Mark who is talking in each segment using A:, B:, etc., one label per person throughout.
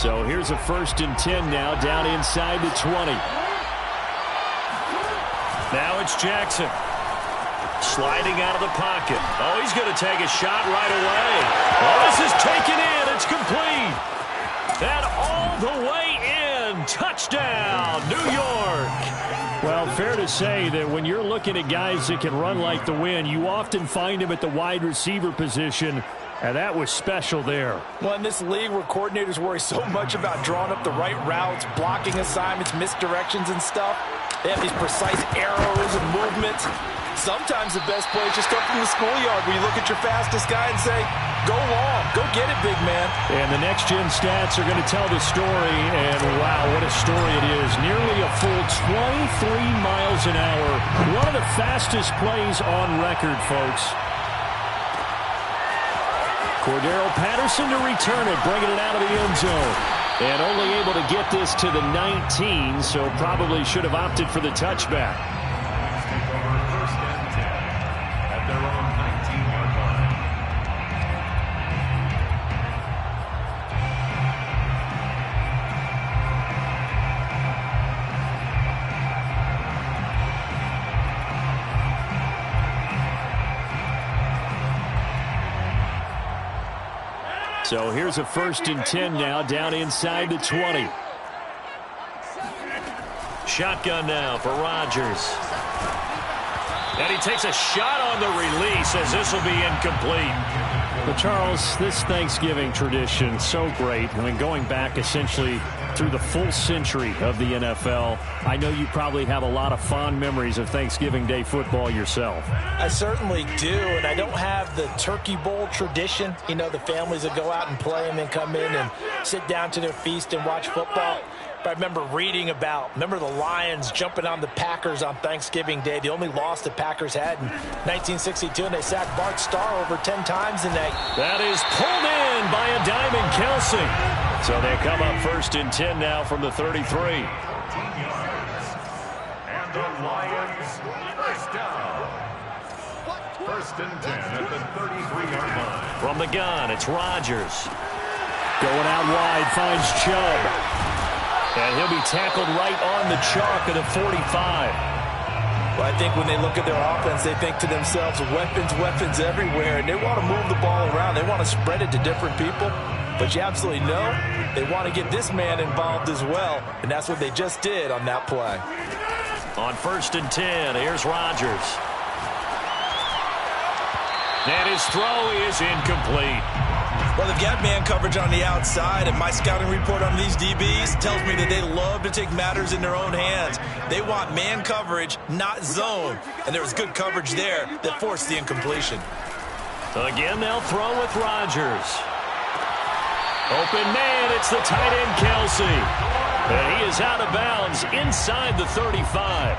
A: So here's a 1st and 10 now, down inside the 20. Now it's Jackson. Sliding out of the pocket. Oh, he's going to take a shot right away. Oh, this is taken in. It's complete. And all the way in. Touchdown, New York. Well, fair to say that when you're looking at guys that can run like the wind, you often find them at the wide receiver position. And that was special there.
B: Well, in this league where coordinators worry so much about drawing up the right routes, blocking assignments, misdirections and stuff, they have these precise arrows and movements. Sometimes the best plays just come from the schoolyard where you look at your fastest guy and say, go long, go get it, big man.
A: And the next-gen stats are going to tell the story, and wow, what a story it is. Nearly a full 23 miles an hour. One of the fastest plays on record, folks. Cordero Patterson to return it, bringing it out of the end zone. And only able to get this to the 19, so probably should have opted for the touchback.
C: First and 10 at their own 19-yard line.
A: So here's a 1st and 10 now, down inside the 20. Shotgun now for Rodgers. And he takes a shot on the release as this will be incomplete. But Charles, this Thanksgiving tradition, so great. I mean, going back essentially through the full century of the NFL, I know you probably have a lot of fond memories of Thanksgiving Day football yourself.
B: I certainly do, and I don't have the Turkey Bowl tradition. You know, the families that go out and play and then come in and sit down to their feast and watch football. But I remember reading remember the Lions jumping on the Packers on Thanksgiving Day. The only loss the Packers had in 1962, and they sacked Bart Starr over 10 times in that.
A: That is pulled in by a Diamond Kelsey. So they come up 1st and 10 now from the 33.
C: 14 yards. And the Lions first down. 1st and 10 at the 33-yard line.
A: From the gun, it's Rodgers. Going out wide, finds Chubb. And he'll be tackled right on the chalk of the 45.
B: Well, I think when they look at their offense, they think to themselves, weapons, weapons everywhere. And they want to move the ball around. They want to spread it to different people. But you absolutely know they want to get this man involved as well. And that's what they just did on that play.
A: On 1st and 10, here's Rodgers. And his throw is incomplete.
B: Well, they've got man coverage on the outside, and my scouting report on these DBs tells me that they love to take matters in their own hands. They want man coverage, not zone. And there was good coverage there that forced the incompletion.
A: Again, they'll throw with Rodgers. Open man, it's the tight end Kelsey. And he is out of bounds inside the 35.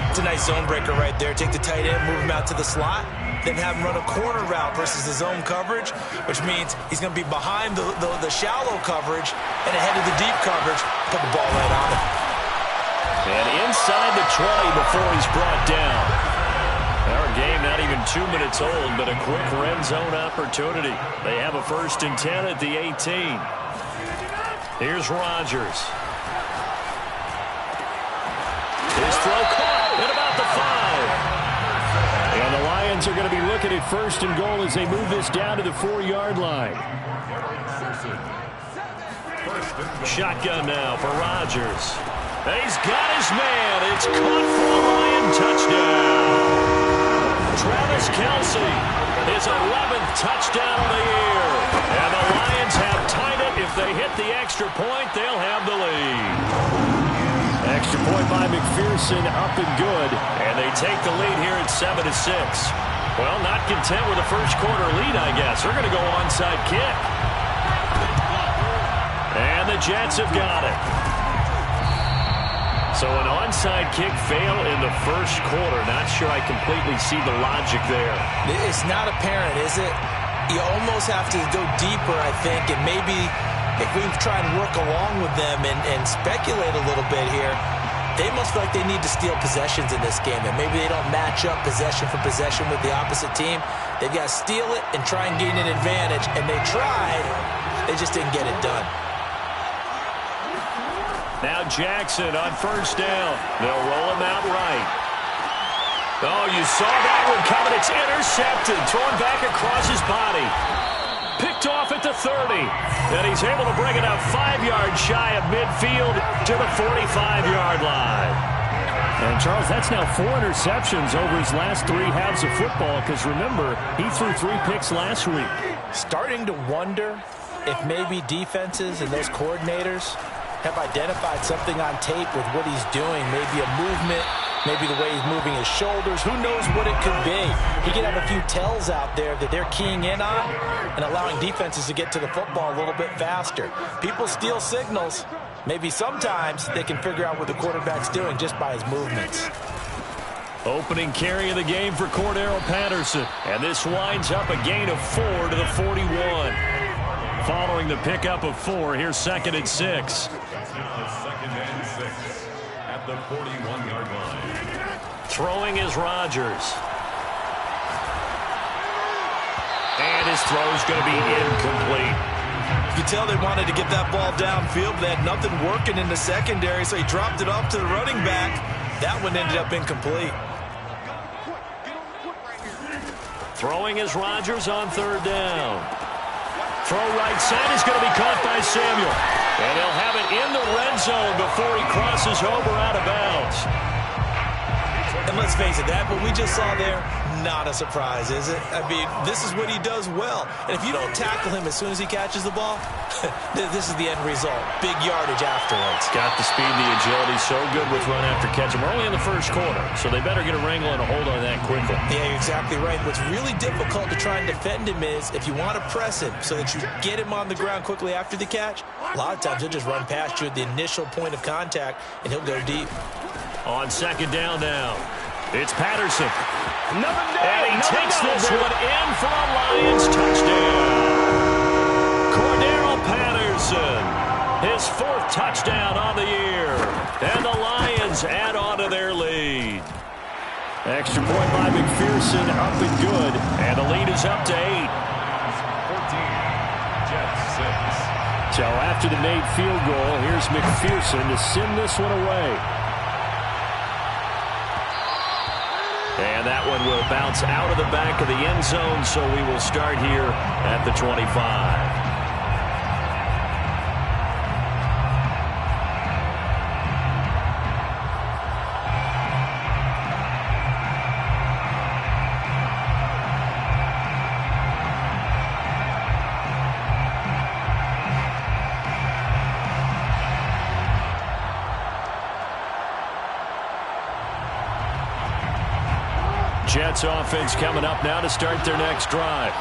B: It's a nice zone breaker right there. Take the tight end, move him out to the slot, then have him run a corner route versus the zone coverage, which means he's going to be behind the shallow coverage and ahead of the deep coverage. Put the ball right on him.
A: And inside the 20 before he's brought down. Our game not even 2 minutes old, but a quick red zone opportunity. They have a 1st and 10 at the 18. Here's Rodgers. His throw caught at about the 5. And the Lions are going to be looking at 1st and goal as they move this down to the 4-yard line. Shotgun now for Rodgers. And he's got his man. It's caught for a Lion touchdown. Travis Kelsey, his 11th touchdown of the year. And the Lions have tied it. If they hit the extra point, they'll have the lead. Extra point by McPherson, up and good. And they take the lead here at 7-6. Well, not content with a first quarter lead, I guess. They're going to go onside kick. And the Jets have got it. So an onside kick fail in the first quarter. Not sure I completely see the logic there.
B: It's not apparent, is it? You almost have to go deeper, I think, and maybe if we try and work along with them and speculate a little bit here, they must feel like they need to steal possessions in this game, and maybe they don't match up possession for possession with the opposite team. They've got to steal it and try and gain an advantage, and they tried. They just didn't get it done.
A: Now Jackson on first down. They'll roll him out right. Oh, you saw that one coming. It's intercepted. Thrown back across his body. Picked off at the 30. And he's able to bring it up 5 yards shy of midfield to the 45-yard line.
D: And, Charles, that's now 4 interceptions over his last 3 halves of football because, remember, he threw 3 picks last week.
B: Starting to wonder if maybe defenses and those coordinators have identified something on tape with what he's doing, maybe a movement, maybe the way he's moving his shoulders. Who knows what it could be? He could have a few tells out there that they're keying in on and allowing defenses to get to the football a little bit faster. People steal signals. Maybe sometimes they can figure out what the quarterback's doing just by his movements.
A: Opening carry of the game for Cordero Patterson. And this winds up a gain of 4 to the 41. Following the pickup of 4, here's 2nd and 6.
C: That's now 2nd and 6 at the 41-yard line.
A: Throwing is Rodgers. And his throw's going to be incomplete.
E: You could tell they wanted to get that ball downfield. They had nothing working in the secondary, so he dropped it off to the running back. That one ended up incomplete.
A: Throwing is Rodgers on 3rd down. Throw right side is going to be caught by Samuel. And he'll have it in the red zone before he crosses over out of bounds.
E: And let's face it, that what we just saw there, not a surprise, is it? I mean, this is what he does well. And if you don't tackle him as soon as he catches the ball, this is the end result. Big yardage afterwards.
A: Got the speed, the agility, so good with run after catch. We're only in the first quarter, so they better get a wrangle and a hold on that quickly.
E: Yeah, you're exactly right. What's really difficult to try and defend him is if you want to press him so that you get him on the ground quickly after the catch, a lot of times he'll just run past you at the initial point of contact, and he'll go deep.
A: On 2nd down now, it's Patterson. And he takes this one in for a Lions touchdown. Cordero Patterson, his 4th touchdown on the year. And the Lions add on to their lead.
D: Extra point by McPherson, up and good.
A: And the lead is up to 8.
C: 14, Jets 6.
D: So after the made field goal, here's McPherson to send this one away.
A: And that one will bounce out of the back of the end zone, so we will start here at the 25. Jets offense coming up now to start their next drive.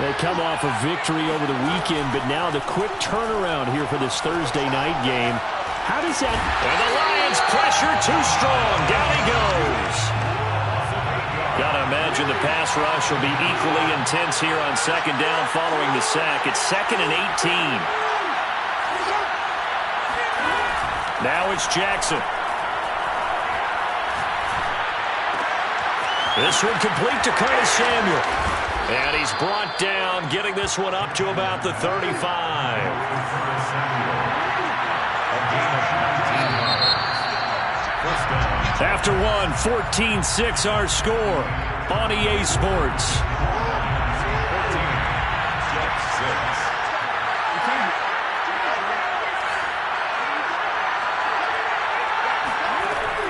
D: They come off a victory over the weekend, but now the quick turnaround here for this Thursday night game. How does that...
A: And the Lions pressure too strong. Down he goes. Gotta imagine the pass rush will be equally intense here on 2nd down following the sack. It's 2nd and 18. Now it's Jackson. This one complete to Curtis Samuel. And he's brought down, getting this one up to about the 35. After one, 14-6 our score on EA Sports.
C: 14, Jets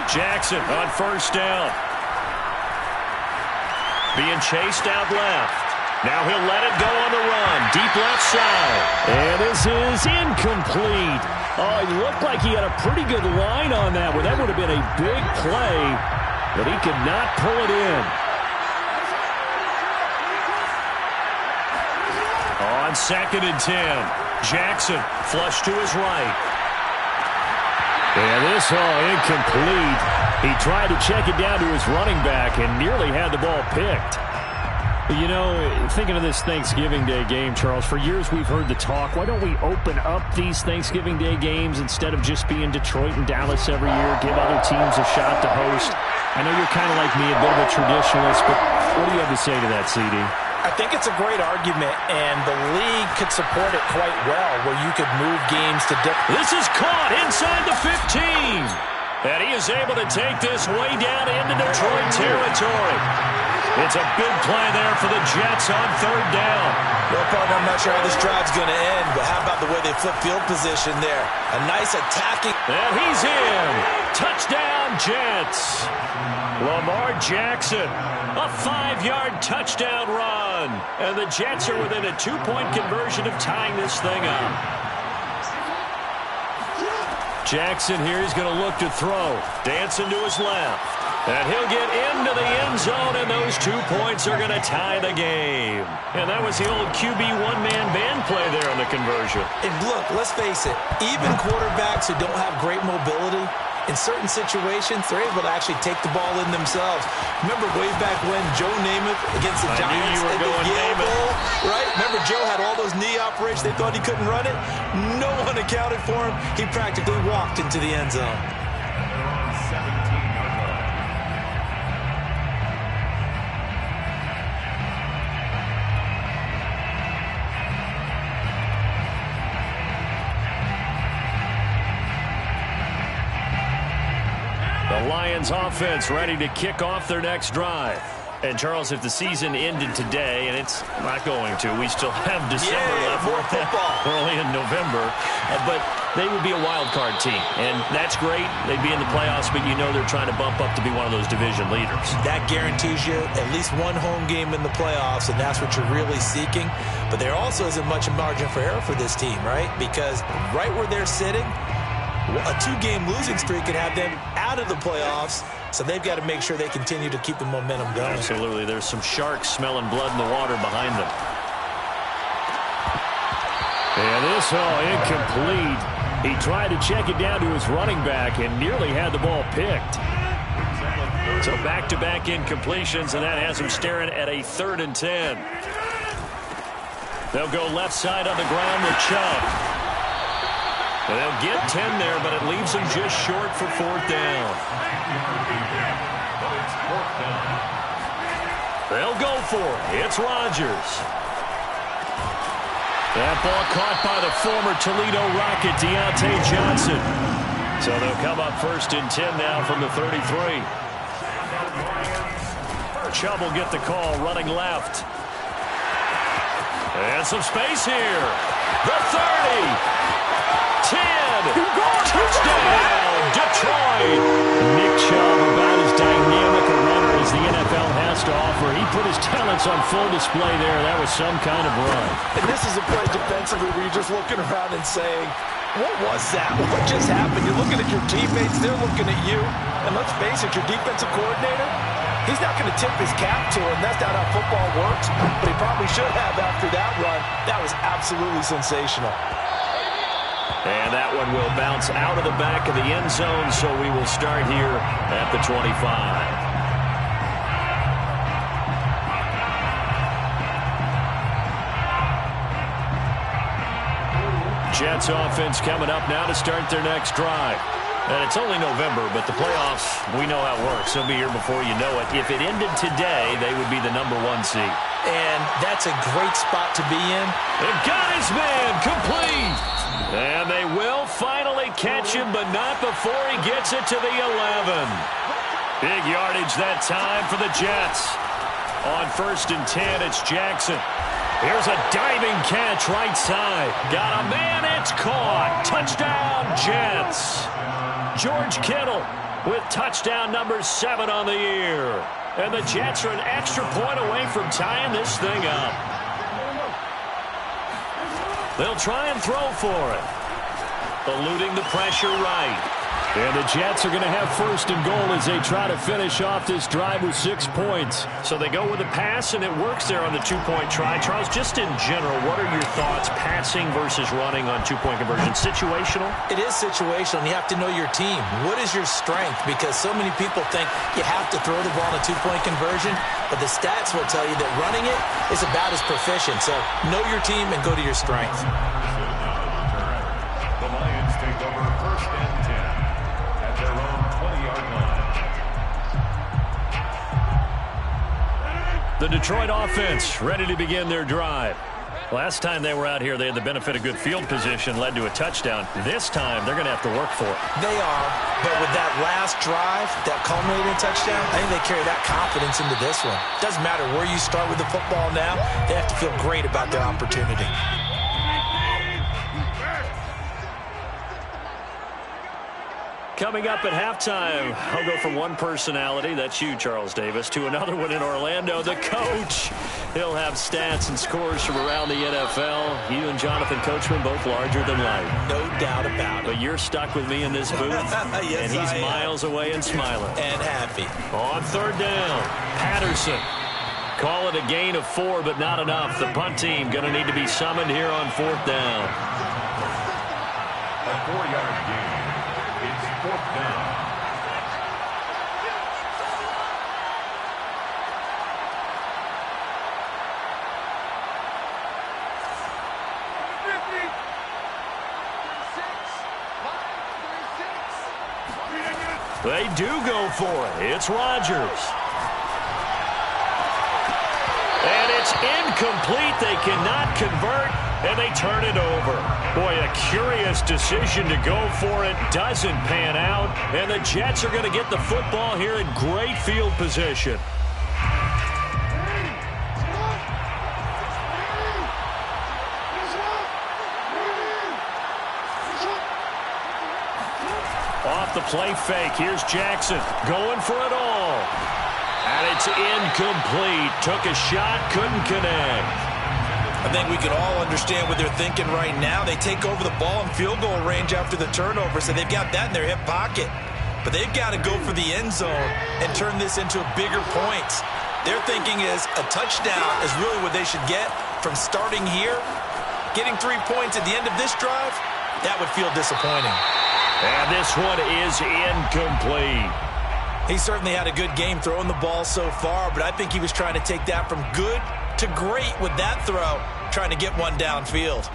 C: 6.
A: Jackson on 1st down. Being chased out left. Now he'll let it go on the run. Deep left side.
D: And this is incomplete. Oh, it looked like he had a pretty good line on that one. That would have been a big play, but he could not pull it in.
A: On 2nd and 10. Jackson flush to his right.
D: And this incomplete. He tried to check it down to his running back and nearly had the ball picked. You know, thinking of this Thanksgiving Day game, Charles, for years we've heard the talk, why don't we open up these Thanksgiving Day games instead of just being Detroit and Dallas every year, give other teams a shot to host? I know you're kind of like me, a bit of a traditionalist, but what do you have to say to that, CD?
B: I think it's a great argument, and the league could support it quite well, where you could move games to different.
A: This is caught inside the 15. And he is able to take this way down into Detroit territory. It's a big play there for the Jets on third down.
E: Well, partner, I'm not sure how this drive's going to end, but how about the way they flip field position there? A nice attacking.
A: And he's in. Touchdown, Jets. Lamar Jackson, a 5-yard touchdown run. And the Jets are within a 2-point conversion of tying this thing up. Jackson here, he's going to look to throw. Dancing to his left. And he'll get into the end zone, and those 2 points are going to tie the game. And that was the old QB one-man band play there on the conversion.
E: And look, let's face it, even quarterbacks who don't have great mobility, in certain situations, they're able to actually take the ball in themselves. Remember way back when Joe Namath against the Giants
A: in the Yale
E: Bowl, right? Remember Joe had all those knee operations. They thought he couldn't run it. No one accounted for him. He practically walked into the end zone.
A: The Lions offense ready to kick off their next drive. And, Charles, if the season ended today, and it's not going to, we still have December left.
E: More football.
A: We're only in November. But they would be a wild card team. And that's great. They'd be in the playoffs, but you know they're trying to bump up to be one of those division leaders.
E: That guarantees you at least one home game in the playoffs, and that's what you're really seeking. But there also isn't much margin for error for this team, right? Because right where they're sitting, a 2-game losing streak could have them out of the playoffs, so they've got to make sure they continue to keep the momentum going.
A: Absolutely. There's some sharks smelling blood in the water behind them. And this incomplete. He tried to check it down to his running back and nearly had the ball picked. So back-to-back incompletions, and that has him staring at a 3rd and 10. They'll go left side on the ground with Chubb. And they'll get 10 there, but it leaves them just short for 4th down. They'll go for it. It's Rodgers. That ball caught by the former Toledo Rocket, Deontay Johnson. So they'll come up 1st and 10 now from the 33. Chubb will get the call, running left. And some space here. The 30. 10. Touchdown, Detroit.
D: Nick Chubb, about as dynamic a runner as the NFL has to offer. He put his talents on full display there. That was some kind of run.
B: And this is a play defensively where you're just looking around and saying, what was that? What just happened? You're looking at your teammates. They're looking at you. And let's face it, your defensive coordinator, he's not going to tip his cap to him. That's not how football works. But he probably should have after that run. That was absolutely sensational.
A: And that one will bounce out of the back of the end zone, so we will start here at the 25. Jets offense coming up now to start their next drive. And it's only November, but the playoffs, we know how it works. They'll be here before you know it. If it ended today, they would be the #1 seed.
E: And that's a great spot to be in.
A: They've got his man complete. And they will finally catch him, but not before he gets it to the 11. Big yardage that time for the Jets. On 1st and 10, it's Jackson. Here's a diving catch right side. Got a man, it's caught. Touchdown, Jets. George Kittle with touchdown number 7 on the year. And the Jets are an extra point away from tying this thing up. They'll try and throw for it. Eluding the pressure right.
D: And the Jets are going to have 1st and goal as they try to finish off this drive with 6 points.
A: So they go with a pass, and it works there on the 2-point try. Charles, just in general, what are your thoughts passing versus running on 2-point conversion? Situational?
E: It is situational, and you have to know your team. What is your strength? Because so many people think you have to throw the ball in a 2-point conversion, but the stats will tell you that running it is about as proficient. So know your team and go to your strength.
C: The Lions take over 1st and 10 at their own 20-yard line.
A: The Detroit offense ready to begin their drive. Last time they were out here, they had the benefit of good field position, led to a touchdown. This time, they're going to have to work for it.
B: They are, but with that last drive, that culminating touchdown, I think they carry that confidence into this one. Doesn't matter where you start with the football now, they have to feel great about their opportunity.
A: Coming up at halftime, I'll go from one personality, that's you, Charles Davis, to another one in Orlando, the coach. He'll have stats and scores from around the NFL. You and Jonathan Coachman both larger than life.
B: No doubt about it.
A: But you're stuck with me in this booth,
B: yes,
A: and he's miles away and smiling.
B: And happy.
A: On third down, Patterson. Call it a gain of 4, but not enough. The punt team going to need to be summoned here on fourth down.
C: A 4-yard gain. It's fourth down.
A: They do go for it. It's Rodgers. And it's incomplete. They cannot convert, and they turn it over. Boy, a curious decision to go for it. Doesn't pan out, and the Jets are going to get the football here in great field position. Off the play fake, here's Jackson going for it all. And it's incomplete. Took a shot, couldn't connect.
B: I think we can all understand what they're thinking right now. They take over the ball in field goal range after the turnover, so they've got that in their hip pocket. But they've got to go for the end zone and turn this into bigger points. Their thinking is a touchdown is really what they should get from starting here. Getting 3 points at the end of this drive, that would feel disappointing.
A: And this one is incomplete.
B: He certainly had a good game throwing the ball so far, but I think he was trying to take that from good to great with that throw, trying to get one downfield.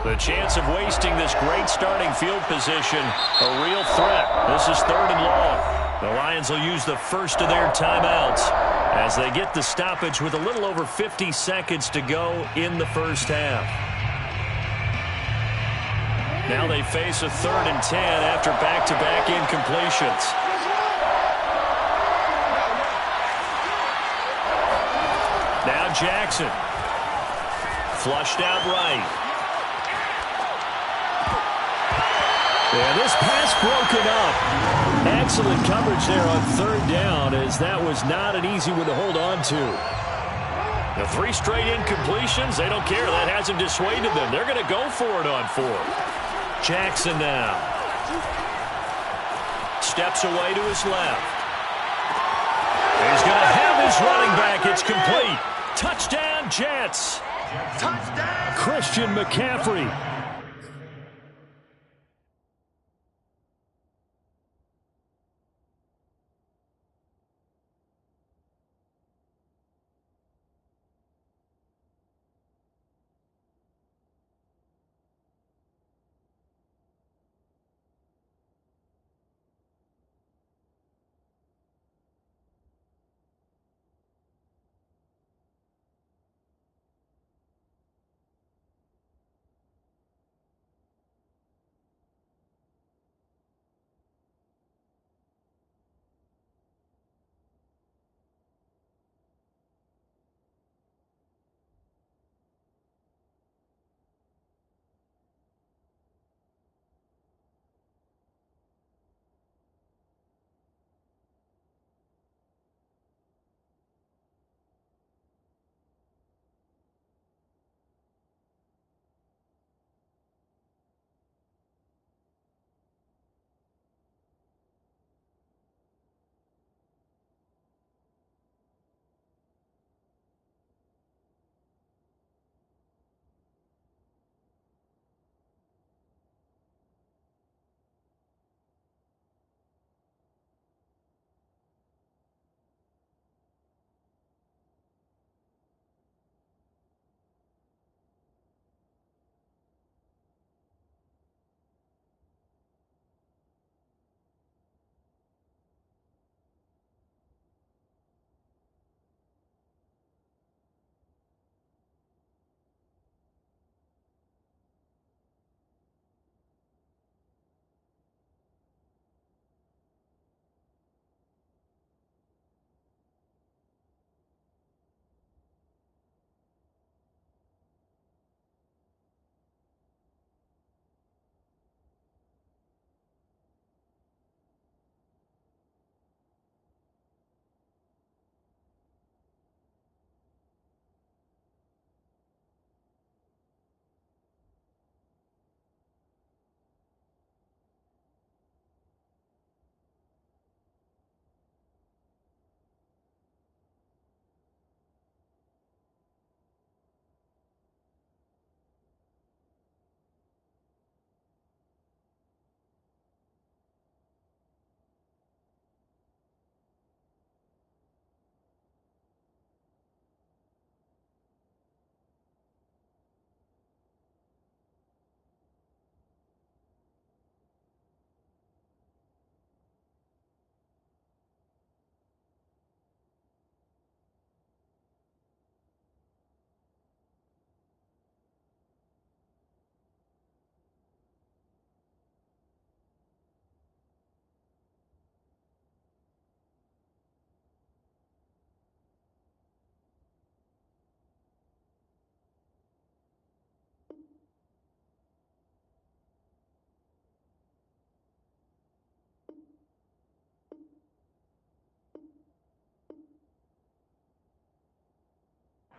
A: The chance of wasting this great starting field position, a real threat. This is third and long. The Lions will use the first of their timeouts as they get the stoppage with a little over 50 seconds to go in the first half. Now they face a 3rd and 10 after back-to-back incompletions. Now Jackson. Flushed out right. And this pass broken up. Excellent coverage there on third down, as that was not an easy one to hold on to. The 3 straight incompletions, they don't care. That hasn't dissuaded them. They're going to go for it on 4th. Jackson now. Steps away to his left. He's going to have his running back. It's complete. Touchdown, Jets. Touchdown. Christian McCaffrey.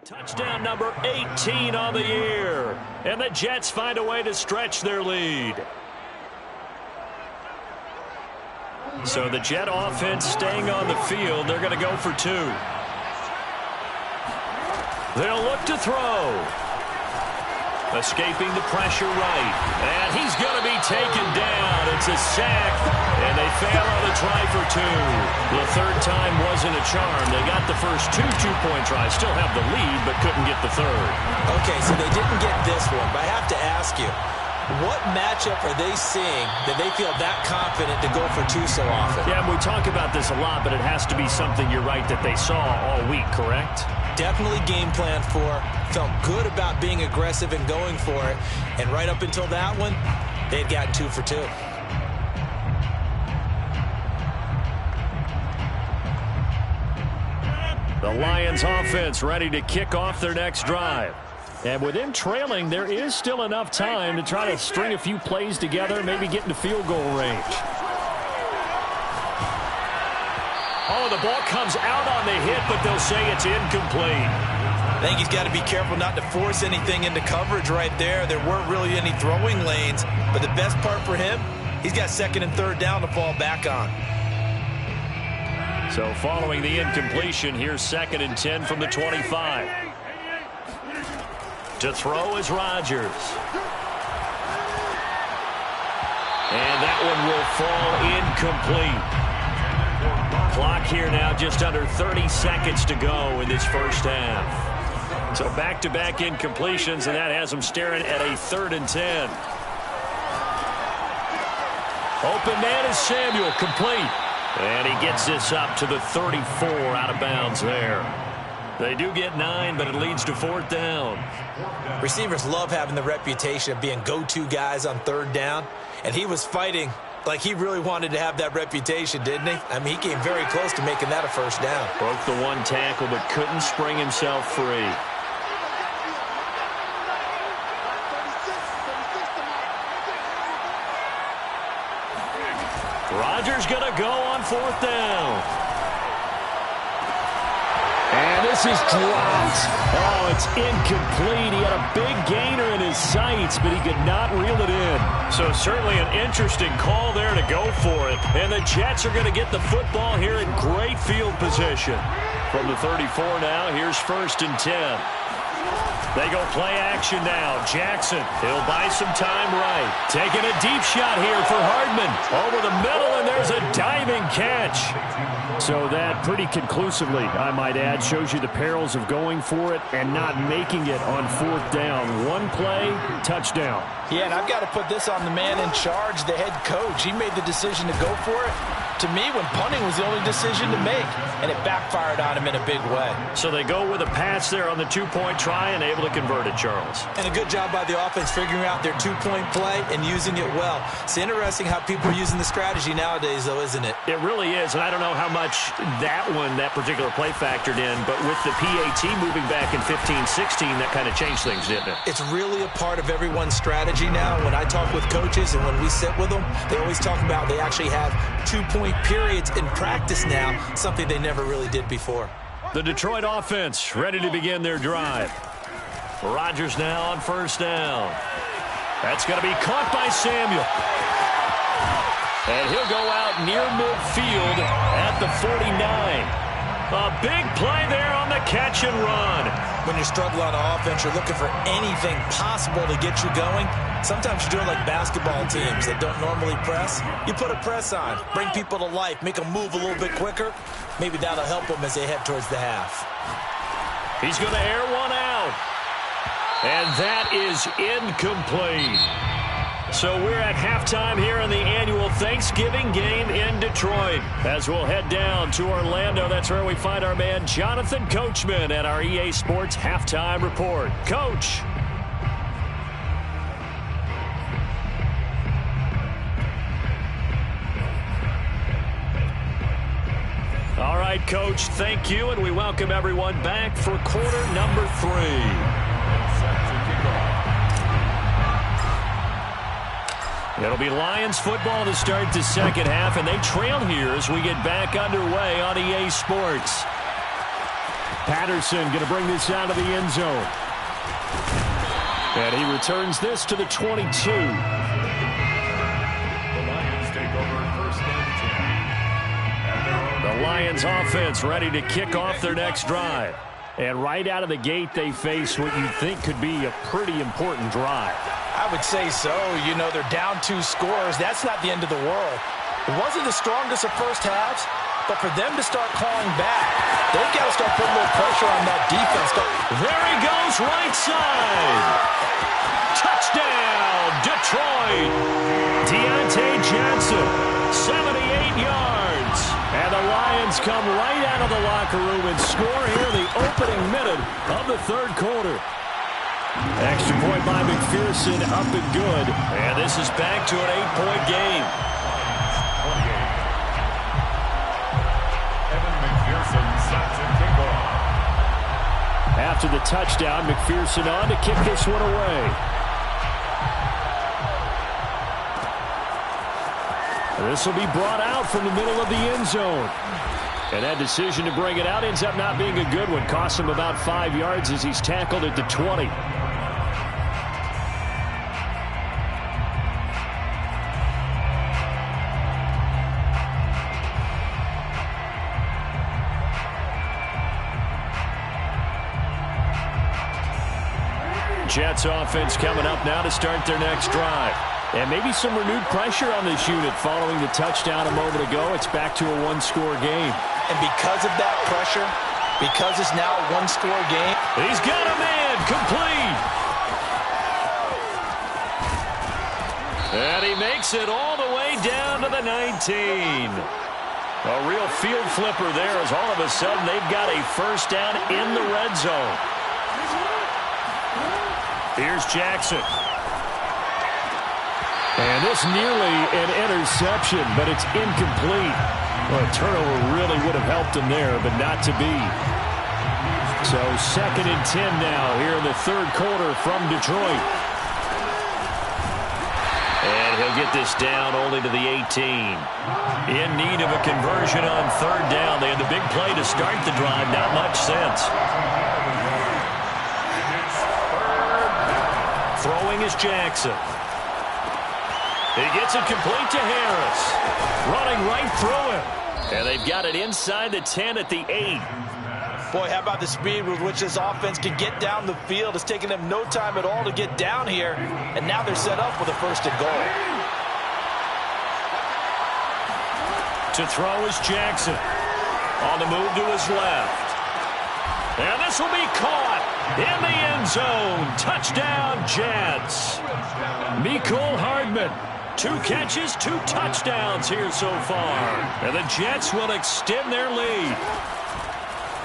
A: Touchdown number 18 on the year. And the Jets find a way to stretch their lead. So the Jet offense staying on the field. They're going to go for 2. They'll look to throw. Escaping the pressure right. And he's going to be taken down. It's a sack. And they fail on a try for 2. The third time wasn't a charm. They got the first 2 two-point tries. Still have the lead, but couldn't get the third.
E: Okay, so they didn't get this one. But I have to ask you, what matchup are they seeing that they feel that confident to go for 2 so often?
D: Yeah, we talk about this a lot, but it has to be something, you're right, that they saw all week, correct?
E: Definitely game plan for. Felt good about being aggressive and going for it. And right up until that one, they had gotten 2 for 2.
D: The Lions offense ready to kick off their next drive. And with them trailing, there is still enough time to try to string a few plays together, maybe get into field goal range.
A: Oh, the ball comes out on the hit, but they'll say it's incomplete.
E: I think he's got to be careful not to force anything into coverage right there. There weren't really any throwing lanes, but the best part for him, he's got 2nd and 3rd down to fall back on.
A: So following the incompletion, here's 2nd and 10 from the 25. To throw is Rodgers. And that one will fall incomplete. Clock here now, just under 30 seconds to go in this first half. So back-to-back incompletions, and that has them staring at a 3rd and 10. Open man is Samuel, complete. And he gets this up to the 34, out of bounds there. They do get 9, but it leads to 4th down.
E: Receivers love having the reputation of being go-to guys on 3rd down, and he was fighting like he really wanted to have that reputation, didn't he? I mean, he came very close to making that a 1st down.
A: Broke the 1 tackle, but couldn't spring himself free. Rodgers going to go on 4th down.
D: And this is dropped. Oh, it's incomplete. He had a big gainer in his sights, but he could not reel it in.
A: So certainly an interesting call there to go for it. And the Jets are going to get the football here in great field position. From the 34 now, here's 1st and 10. They go play action now. Jackson, he'll buy some time right. Taking a deep shot here for Hardman. Over the middle, and there's a diving catch.
D: So that pretty conclusively, I might add, shows you the perils of going for it and not making it on 4th down. 1 play, touchdown.
B: Yeah, and I've got to put this on the man in charge, the head coach. He made the decision to go for it. To me, when punting was the only decision to make, and it backfired on him in a big way.
A: So they go with a pass there on the 2-point try and able to convert it, Charles.
E: And a good job by the offense figuring out their 2-point play and using it well. It's interesting how people are using the strategy nowadays, though, isn't it?
A: It really is, and I don't know how much that particular play factored in, but with the PAT moving back in 15-16, that kind of changed things, didn't it?
E: It's really a part of everyone's strategy now. When I talk with coaches and when we sit with them, they always talk about they actually have 2-point periods in practice now, something they never really did before.
A: The Detroit offense ready to begin their drive. Rodgers now on 1st down. That's going to be caught by Samuel. And he'll go out near midfield at the 49. A big play there on the catch and run.
E: When you're struggling on offense, you're looking for anything possible to get you going. Sometimes you're doing like basketball teams that don't normally press. You put a press on, bring people to life, make them move a little bit quicker. Maybe that'll help them as they head towards the half.
A: He's going to air one out. And that is incomplete. So we're at halftime here in the annual Thanksgiving game in Detroit. As we'll head down to Orlando, that's where we find our man Jonathan Coachman at our EA Sports Halftime Report. Coach. All right, Coach, thank you, and we welcome everyone back for quarter number 3. It'll be Lions football to start the second half, and they trail here as we get back underway on EA Sports.
D: Patterson going to bring this out of the end zone. And he returns this to the 22.
C: The Lions take over first and 10.
A: The Lions offense ready to kick off their next drive.
D: And right out of the gate, they face what you'd think could be a pretty important drive.
B: I would say so. You know, they're down 2 scores. That's not the end of the world. It wasn't the strongest of first halves, but for them to start clawing back, they've got to start putting a little pressure on that defense.
A: There he goes, right side. Touchdown, Detroit. Deontay Johnson, 78 yards. And the Lions come right out of the locker room and score here in the opening minute of the third quarter.
D: Extra point by McPherson, up and good.
A: And this is back to an 8-point game.
C: 28. Evan McPherson set to kick off.
D: After the touchdown, McPherson on to kick this one away. This will be brought out from the middle of the end zone. And that decision to bring it out ends up not being a good one. Costs him about 5 yards as he's tackled at the 20.
A: Jets offense coming up now to start their next drive.
D: And maybe some renewed pressure on this unit following the touchdown a moment ago. It's back to a 1-score game.
B: And because of that pressure, because it's now a 1-score game.
A: He's got a man, complete. And he makes it all the way down to the 19. A real field flipper there as all of a sudden they've got a first down in the red zone. Here's Jackson.
D: And this nearly an interception, but it's incomplete. Well, a turnover really would have helped him there, but not to be. So 2nd and 10 now here in the third quarter from Detroit.
A: And he'll get this down only to the 18. In need of a conversion on third down. They had the big play to start the drive. Not much sense. Throwing is Jackson. He gets it complete to Harris. Running right through him. And they've got it inside the 10 at the 8.
B: Boy, how about the speed with which this offense can get down the field? It's taken them no time at all to get down here. And now they're set up with a 1st and goal.
A: To throw is Jackson. On the move to his left. And this will be caught in the end zone. Touchdown, Jets. Mecole Hardman. 2 catches, 2 touchdowns here so far. And the Jets will extend their lead.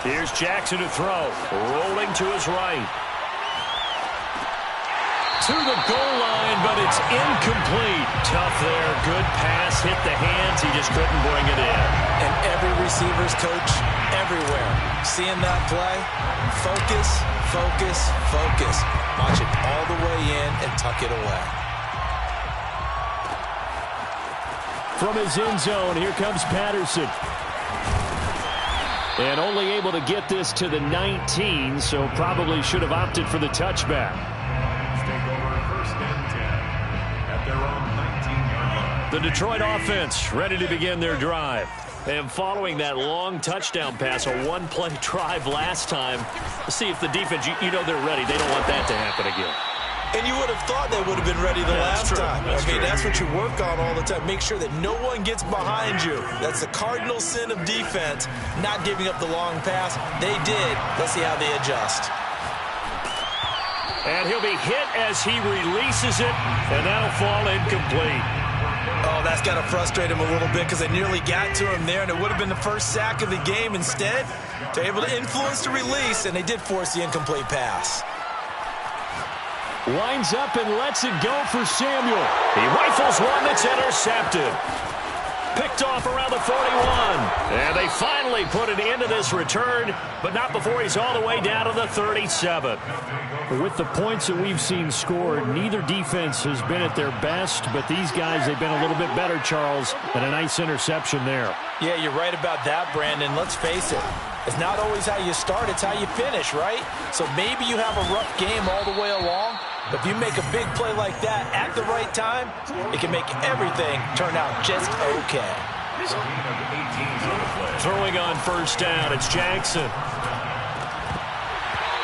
A: Here's Jackson to throw. Rolling to his right. To the goal line, but it's incomplete. Tough there. Good pass. Hit the hands. He just couldn't bring it in.
B: And every receiver's coach everywhere. Seeing that play, focus, focus, focus. Watch it all the way in and tuck it away.
D: From his end zone, here comes Patterson. And only able to get this to the 19, so probably should have opted for the touchback.
C: Take over first and 10 at their own 19-yard line.
A: The Detroit offense ready to begin their drive. And following that long touchdown pass, a 1-play drive last time, see if the defense, you know they're ready. They don't want that to happen again.
E: And you would have thought they would have been ready the last time. That's what you work on all the time. Make sure that no one gets behind you. That's the cardinal sin of defense, not giving up the long pass. They did. Let's see how they adjust.
A: And he'll be hit as he releases it, and that'll fall incomplete.
E: Oh, that's got to frustrate him a little bit because they nearly got to him there, and it would have been the first sack of the game. Instead, they're able to influence the release, and they did force the incomplete pass.
D: Lines up and lets it go for Samuel.
A: He rifles one that's intercepted. Picked off around the 41. And they finally put an end to this return, but not before he's all the way down to the 37.
D: With the points that we've seen scored, neither defense has been at their best, but these guys, they've been a little bit better, Charles, and a nice interception there.
B: Yeah, you're right about that, Brandon. Let's face it. It's not always how you start, it's how you finish, right? So maybe you have a rough game all the way along, but if you make a big play like that at the right time, it can make everything turn out just okay.
A: Throwing on first down, it's Jackson.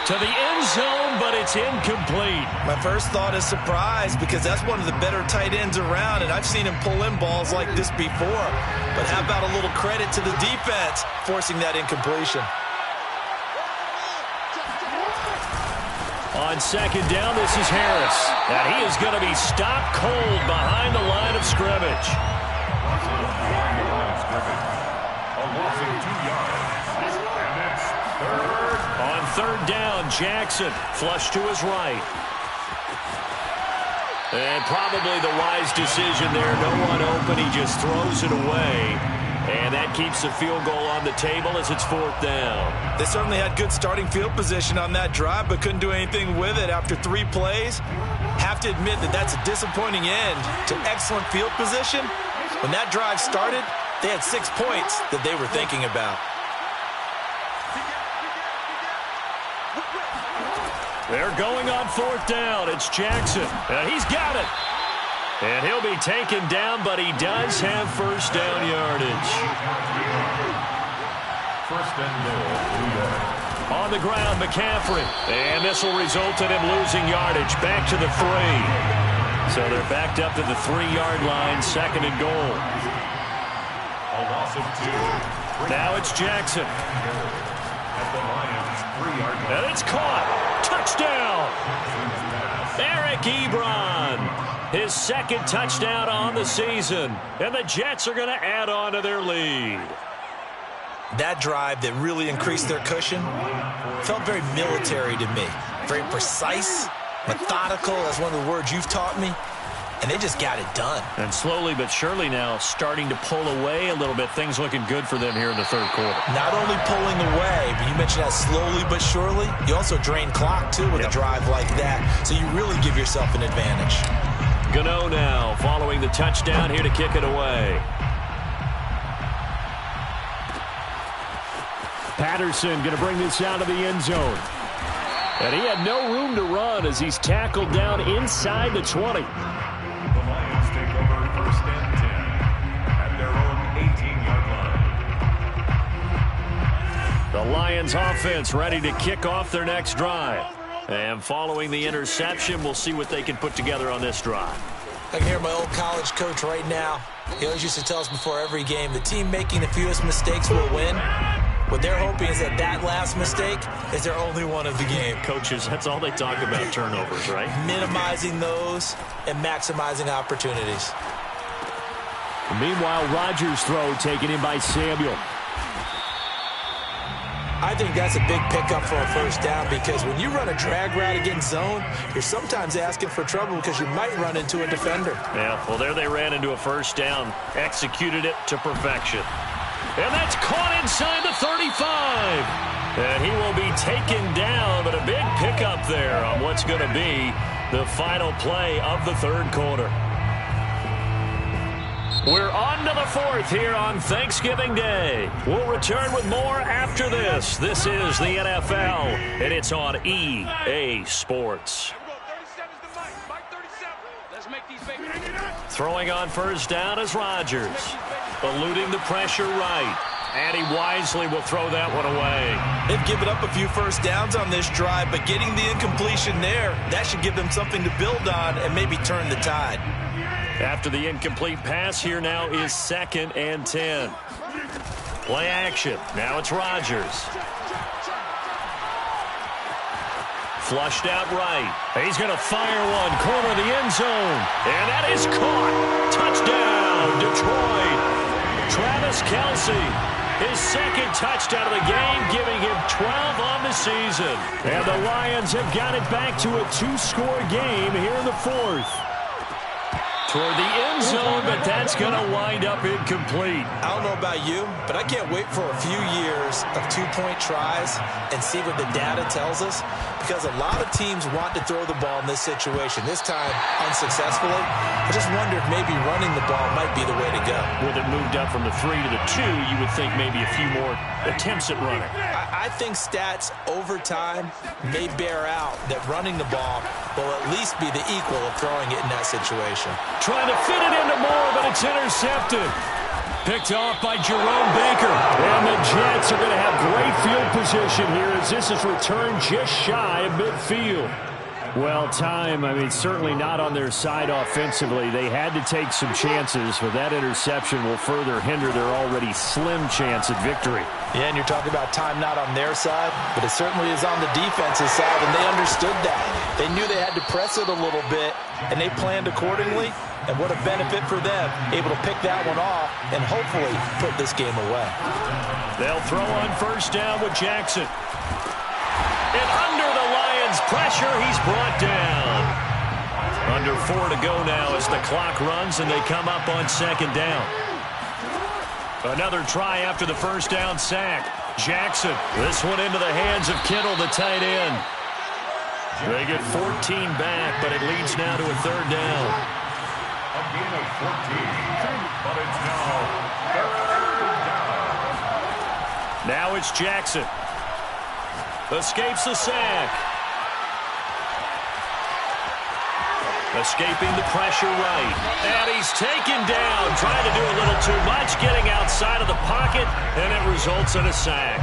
A: To the end zone, but it's incomplete.
E: My first thought is surprise because that's one of the better tight ends around, and I've seen him pull in balls like this before. But how about a little credit to the defense forcing that incompletion?
A: On second down, this is Harris. And he is going to be stopped cold behind the line of scrimmage.
C: A loss of 2 yards. And it's third.
A: On third down, Jackson flush to his right. And probably the wise decision there. No one open. He just throws it away. And that keeps the field goal on the table as it's fourth down.
E: They certainly had good starting field position on that drive, but couldn't do anything with it after 3 plays. Have to admit that that's a disappointing end to excellent field position. When that drive started, they had 6 points that they were thinking about.
A: They're going on fourth down. It's Jackson. And he's got it. And he'll be taken down, but he does have first down yardage.
C: First and goal, New York.
A: On the ground, McCaffrey. And this will result in him losing yardage. Back to the 3. So they're backed up to the 3-yard line, second and goal.
C: A loss of 2.
A: Now it's Jackson.
C: At the Lions' 3-yard line.
A: And it's caught. Touchdown. Eric Ebron. His second touchdown on the season. And the Jets are going to add on to their lead.
E: That drive that really increased their cushion felt very military to me. Very precise, methodical. That's one of the words you've taught me. And they just got it done.
A: And slowly but surely now starting to pull away a little bit. Things looking good for them here in the third quarter.
E: Not only pulling away, but you mentioned that slowly but surely. You also drain clock, too, with a drive like that. So you really give yourself an advantage.
A: Gano now following the touchdown here to kick it away. Patterson going to bring this out of the end zone. And he had no room to run as he's tackled down inside the 20.
C: The Lions take over first and 10 at their own 18-yard line.
A: The Lions offense ready to kick off their next drive. And following the interception, we'll see what they can put together on this drive.
B: I can hear my old college coach right now. He always used to tell us before every game, the team making the fewest mistakes will win. What they're hoping is that that last mistake is their only one of the game.
A: Coaches, that's all they talk about, turnovers, right?
B: Minimizing those and maximizing opportunities.
A: Meanwhile, Rodgers' throw taken in by Samuel.
B: I think that's a big pickup for a first down because when you run a drag route against zone, you're sometimes asking for trouble because you might run into a defender.
A: Yeah, well, there they ran into a first down, executed it to perfection. And that's caught inside the 35. And he will be taken down, but a big pickup there on what's going to be the final play of the third quarter. We're on to the fourth here on Thanksgiving Day. We'll return with more after this. This is the NFL, and it's on EA Sports. Throwing on first down is Rodgers. Eluding the pressure right. And he wisely will throw that one away.
E: They've given up a few first downs on this drive, but getting the incompletion there, that should give them something to build on and maybe turn the tide.
A: After the incomplete pass, here now is 2nd and 10. Play action. Now it's Rodgers. Flushed out right. He's going to fire one. Corner of the end zone. And that is caught. Touchdown, Detroit. Travis Kelce, his second touchdown of the game, giving him 12 on the season. And the Lions have got it back to a 2-score game here in the fourth. toward the end zone, but that's going to wind up incomplete.
E: I don't know about you, but I can't wait for a few years of two-point tries and see what the data tells us, because a lot of teams want to throw the ball in this situation. This time, unsuccessfully. I just wonder if maybe running the ball might be the way to go.
A: With it moved up from the 3 to the 2, you would think maybe a few more attempts at running.
E: I think stats over time may bear out that running the ball will at least be the equal of throwing it in that situation.
A: Trying to fit it into Moore, but it's intercepted. Picked off by Jerome Baker. And the Jets are going to have great field position here as this is returned just shy of midfield. Well, time, certainly not on their side offensively. They had to take some chances, but that interception will further hinder their already slim chance at victory.
B: Yeah, and you're talking about time not on their side, but it certainly is on the defense's side, and they understood that. They knew they had to press it a little bit, and they planned accordingly, and what a benefit for them, able to pick that one off and hopefully put this game away.
A: They'll throw on first down with Jackson. And under the Lions' pressure, he's brought down. Under 4 to go now as the clock runs and they come up on second down. Another try after the first down sack. Jackson, this one into the hands of Kittle, the tight end. They get 14 back, but it leads now to a third down.
C: A gain of 14, but it's now third down.
A: Now it's Jackson. Escapes the sack. Escaping the pressure right. And he's taken down. Trying to do a little too much. Getting outside of the pocket. And it results in a sack.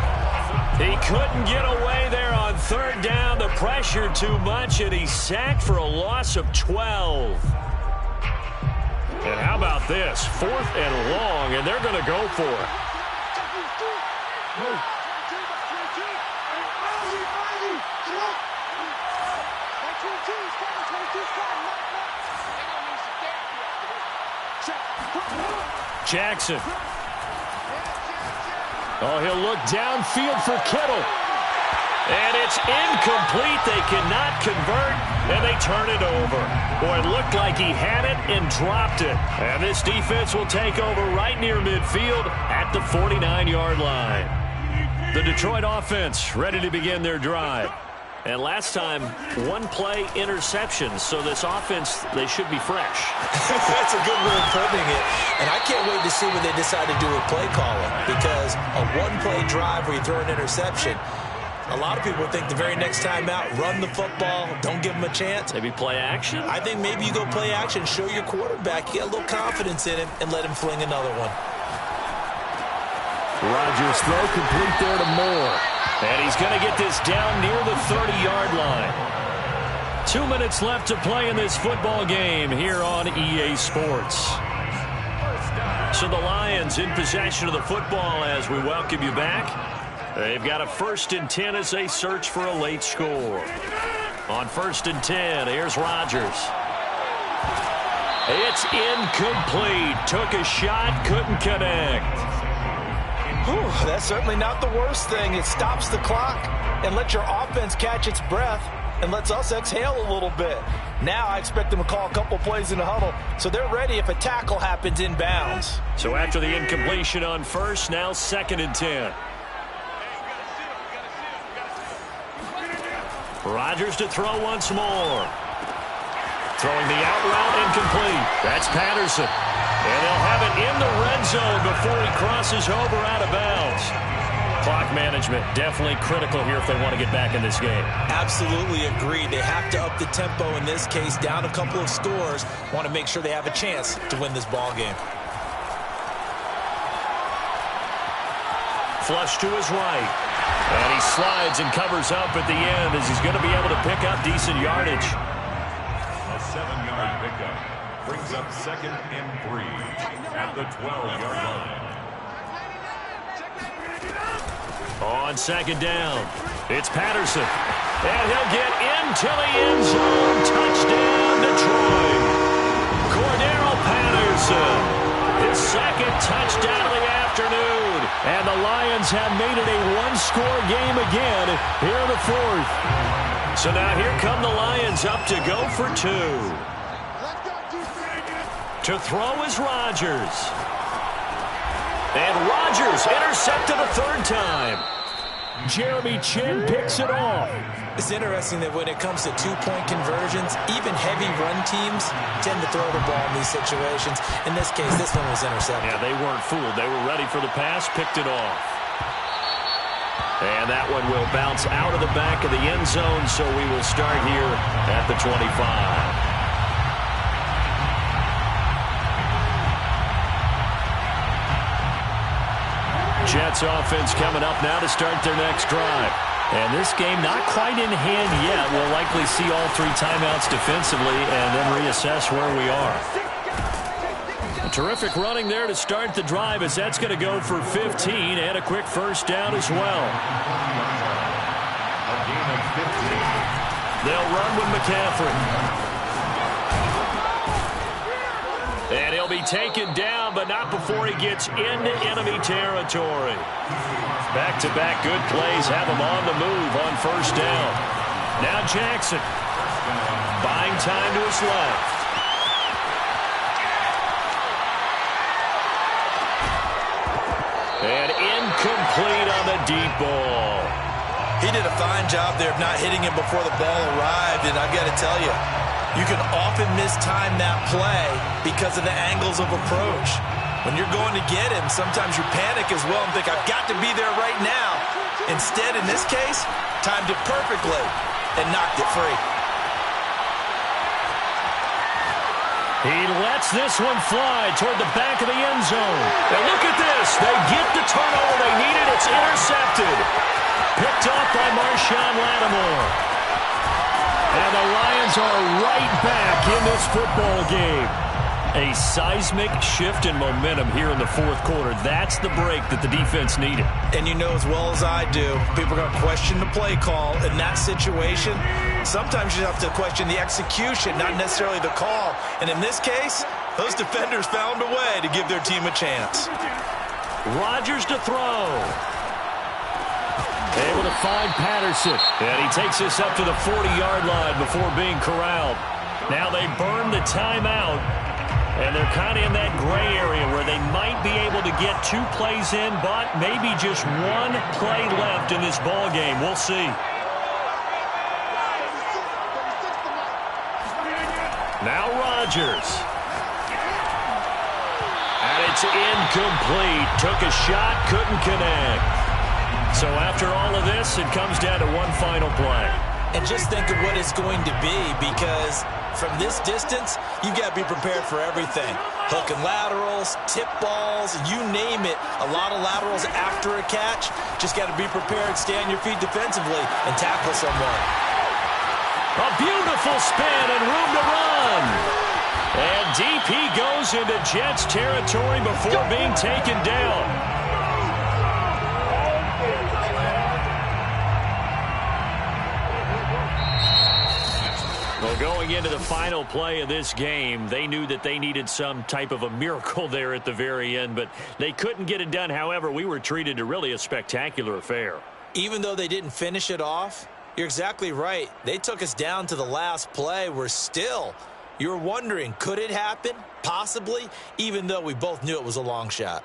A: He couldn't get away there on third down. The pressure too much. And he's sacked for a loss of 12. And how about this? 4th and long. And they're going to go for it. Jackson. Oh, he'll look downfield for Kittle. And it's incomplete. They cannot convert, and they turn it over. Boy, it looked like he had it and dropped it. And this defense will take over right near midfield at the 49-yard line. The Detroit offense ready to begin their drive. And last time, one-play interceptions. So this offense, they should be fresh.
E: That's a good way of putting it. And I can't wait to see what they decide to do with play calling. Because a one-play drive where you throw an interception, a lot of people think the very next time out, run the football, don't give them a chance.
A: Maybe play action?
E: I think maybe you go play action, show your quarterback, you get a little confidence in him, and let him fling another one.
A: Rodgers throw complete there to Moore. And he's going to get this down near the 30-yard line. 2 minutes left to play in this football game here on EA Sports. So the Lions in possession of the football as we welcome you back. They've got a 1st and 10 as they search for a late score. On 1st and 10, here's Rodgers. It's incomplete. Took a shot, couldn't connect.
B: Whew, that's certainly not the worst thing. It stops the clock and lets your offense catch its breath and lets us exhale a little bit. Now I expect them to call a couple plays in the huddle, so they're ready if a tackle happens inbounds.
A: So after the incompletion on first, now 2nd and 10. Rodgers to throw once more. Throwing the out route incomplete. That's Patterson. And they'll have it in the red zone before he crosses over out of bounds. Clock management definitely critical here if they want to get back in this game.
E: Absolutely agreed. They have to up the tempo in this case, down a couple of scores. Want to make sure they have a chance to win this ball game.
A: Flush to his right. And he slides and covers up at the end as he's going to be able to pick up decent yardage.
C: A 7-yard pickup brings up 2nd and 3 at the 12-yard line.
A: On 2nd down, it's Patterson. And he'll get into the end zone. Touchdown, Detroit. Cordero Patterson. His 2nd touchdown of the afternoon. And the Lions have made it a one-score game again here in the 4th. So now here come the Lions up to go for 2. To throw is Rodgers. And Rodgers intercepted a third time.
D: Jeremy Chin picks it off.
B: It's interesting that when it comes to two-point conversions, even heavy run teams tend to throw the ball in these situations. In this case, this one was intercepted.
A: Yeah, they weren't fooled. They were ready for the pass, picked it off. And that one will bounce out of the back of the end zone, so we will start here at the 25. Jets offense coming up now to start their next drive. And this game not quite in hand yet. We'll likely see all three timeouts defensively and then reassess where we are. A terrific running there to start the drive as that's going to go for 15 and a quick first down as well.
C: A gain of 15.
A: They'll run with McCaffrey. And he'll be taken down, but not before he gets into enemy territory. Back-to-back good plays have him on the move on first down. Now Jackson buying time to his left. And incomplete on the deep ball.
E: He did a fine job there of not hitting him before the ball arrived, and I've got to tell you, you can often mistime that play because of the angles of approach. When you're going to get him, sometimes you panic as well and think, I've got to be there right now. Instead, in this case, timed it perfectly and knocked it free.
A: He lets this one fly toward the back of the end zone. And look at this. They get the turnover they needed. It's intercepted. Picked off by Marshawn Lattimore. And the Lions are right back in this football game. A seismic shift in momentum here in the fourth quarter. That's the break that the defense needed.
E: And you know as well as I do, people are going to question the play call in that situation. Sometimes you have to question the execution, not necessarily the call. And in this case, those defenders found a way to give their team a chance.
A: Rodgers to throw. Able to find Patterson. And he takes this up to the 40-yard line before being corralled. Now they burn the timeout. And they're kind of in that gray area where they might be able to get 2 plays in, but maybe just 1 play left in this ball game. We'll see. Now Rodgers. And it's incomplete. Took a shot, couldn't connect. So after all of this, it comes down to one final play.
B: And just think of what it's going to be, because from this distance, you've got to be prepared for everything. Hook and laterals, tip balls, you name it. A lot of laterals after a catch. Just got to be prepared, stay on your feet defensively, and tackle someone.
A: A beautiful spin and room to run. And DP goes into Jets territory before being taken down. Well, going into the final play of this game, they knew that they needed some type of a miracle there at the very end, but they couldn't get it done. However, we were treated to really a spectacular affair.
B: Even though they didn't finish it off, you're exactly right. They took us down to the last play. We're still, you're wondering, could it happen? Possibly, even though we both knew it was a long shot.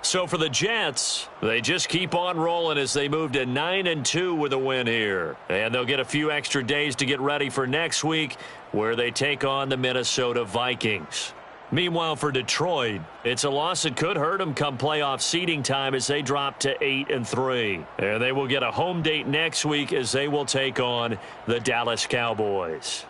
A: So for the Jets, they just keep on rolling as they move to 9-2 with a win here. And they'll get a few extra days to get ready for next week, where they take on the Minnesota Vikings. Meanwhile, for Detroit, it's a loss that could hurt them come playoff seeding time as they drop to 8-3. And they will get a home date next week as they will take on the Dallas Cowboys.